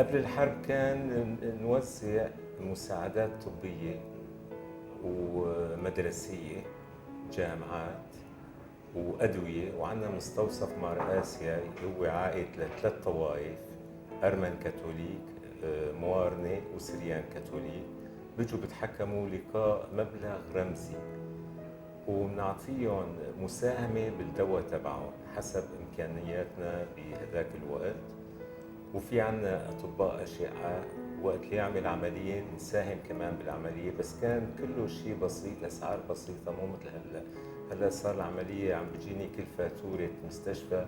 قبل الحرب كان نوزع مساعدات طبية ومدرسية، جامعات وأدوية، وعندنا مستوصف مار آسيا هو عائد لثلاث طوائف: أرمن كاثوليك، موارنة، وسريان كاثوليك. بيجوا بتحكموا لقاء مبلغ رمزي وبنعطيهم مساهمة بالدواء تبعهم حسب إمكانياتنا بهذاك الوقت. وفي عنا أطباء أشعة وقت اللي يعمل عملية نساهم كمان بالعملية، بس كان كله شيء بسيط، أسعار بسيطة مو مثل هلا. هلا صار العملية عم بيجيني كل فاتورة مستشفى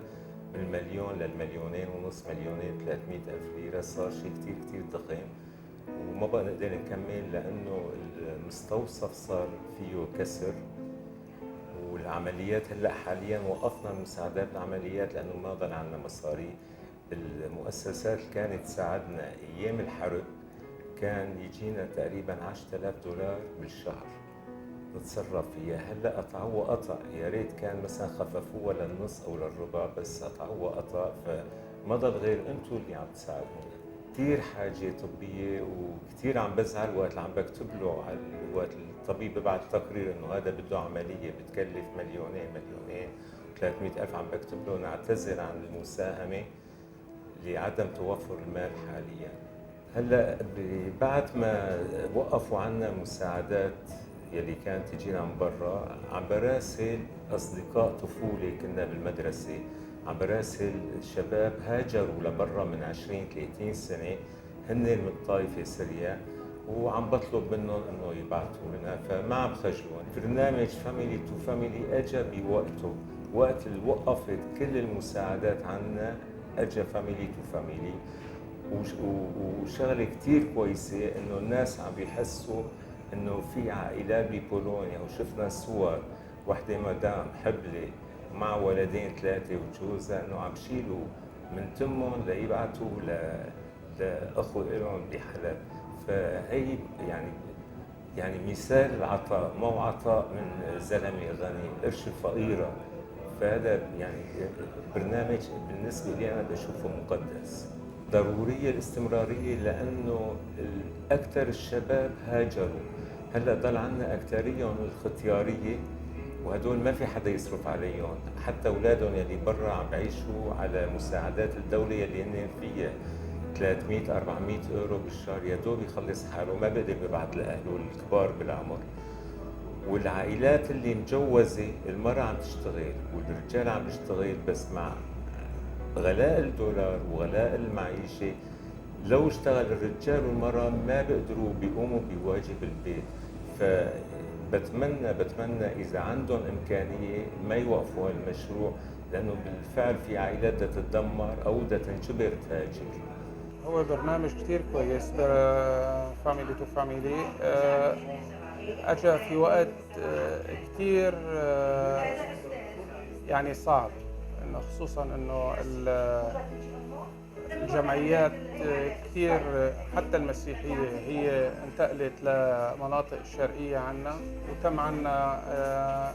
من المليون للمليونين ونص، مليونين 300 ألف ليرة. صار شيء كتير كتير ضخم وما بقى نقدر نكمل لأنه المستوصف صار فيه كسر. والعمليات هلا حاليا وقفنا المساعدات العمليات لأنه ما ضل عندنا مصاري. المؤسسات اللي كانت تساعدنا ايام الحرب كان يجينا تقريبا 10,000 دولار بالشهر نتصرف فيها. هلا قطعوها قطع، يا ريت كان مثلا خففوها للنص او للربع، بس قطعوها قطع، فما ضل غير انتم اللي عم تساعدونا. كثير حاجه طبيه، وكثير عم بزعل وقت اللي عم بكتب له على وقت الطبيب ببعث تقرير انه هذا بده عمليه بتكلف مليونين 300 ألف، عم بكتب له نعتذر عن المساهمه لعدم توفر المال حاليا. هلا بعد ما وقفوا عنا مساعدات يلي كانت تجينا من برا، عم براسل اصدقاء طفوله كنا بالمدرسه، عم براسل شباب هاجروا لبرا من 20 30 سنه، هن من طائفه سوريا، وعم بطلب منهم انه يبعثوا لنا، فما عم خجلون. برنامج فاميلي تو فاميلي اجى بوقته، وقت اللي وقفت كل المساعدات عنا اجى فاميلي تو فاميلي. وشغله كثير كويسه انه الناس عم بيحسوا انه في عائلات ببولونيا، وشفنا صور وحده مدام حبلة مع ولدين ثلاثه وجوزها انه عم بشيلوا من تمهم ليبعثوا لاخو لهم بحلب. فهي يعني مثال العطاء، ما هو عطاء من زلمه غني، قرش فقيره. فهذا يعني برنامج بالنسبه لي انا بشوفه مقدس. ضروريه الاستمراريه لانه اكثر الشباب هاجروا، هلا ضل عندنا اكثريهم الختياريه، وهدول ما في حدا يصرف عليهم، حتى اولادهم يلي برا عم بيعيشوا على مساعدات الدوله يلي هن فيها 300 400 اورو بالشهر، يا دوب يخلص حاله، ما بقدر يبعث لاهله الكبار بالعمر. والعائلات اللي مجوزه المرأة عم تشتغل والرجال عم بيشتغل، بس مع غلاء الدولار وغلاء المعيشة لو اشتغل الرجال والمرأة ما بيقدروا بيقوموا بواجب البيت. بتمنى إذا عندهم إمكانية ما يوقفوا هالمشروع، لأنه بالفعل في عائلات بدها تتدمر أو بدها تنجبر تهاجر. هو برنامج كتير كويس، فاميلي تو فاميلي. أجا في وقت كتير يعني صعب، إنه خصوصا إنه الجمعيات كتير، حتى المسيحية هي انتقلت لمناطق الشرقية عنا، وتم عنا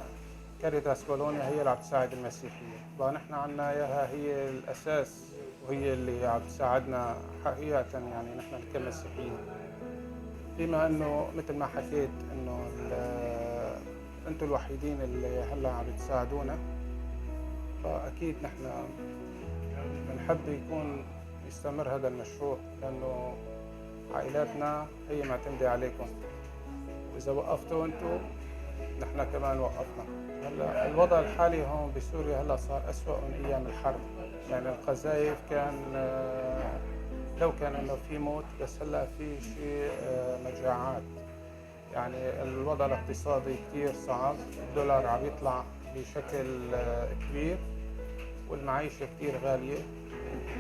كاريتاس بولونيا هي اللي عم تساعد المسيحية. فنحن عنا إياها هي الأساس، وهي اللي عم تساعدنا حقيقة يعني نحن كمسيحيين. بما انه مثل ما حكيت انه انتم الوحيدين اللي هلا عم تساعدونا، فاكيد نحن بنحب يستمر هذا المشروع، لانه عائلاتنا هي معتمدة عليكم، واذا وقفتوا انتم نحن كمان وقفنا. هلا الوضع الحالي هون بسوريا هلا صار أسوأ من ايام الحرب، يعني القذايف كان لو كان انه في موت، بس هلا في شيء مجاعات. يعني الوضع الاقتصادي كثير صعب، الدولار عم يطلع بشكل كبير، والمعيشة كثير غالية،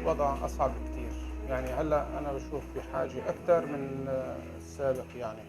الوضع أصعب كثير. يعني هلا أنا بشوف بحاجة أكثر من السابق يعني.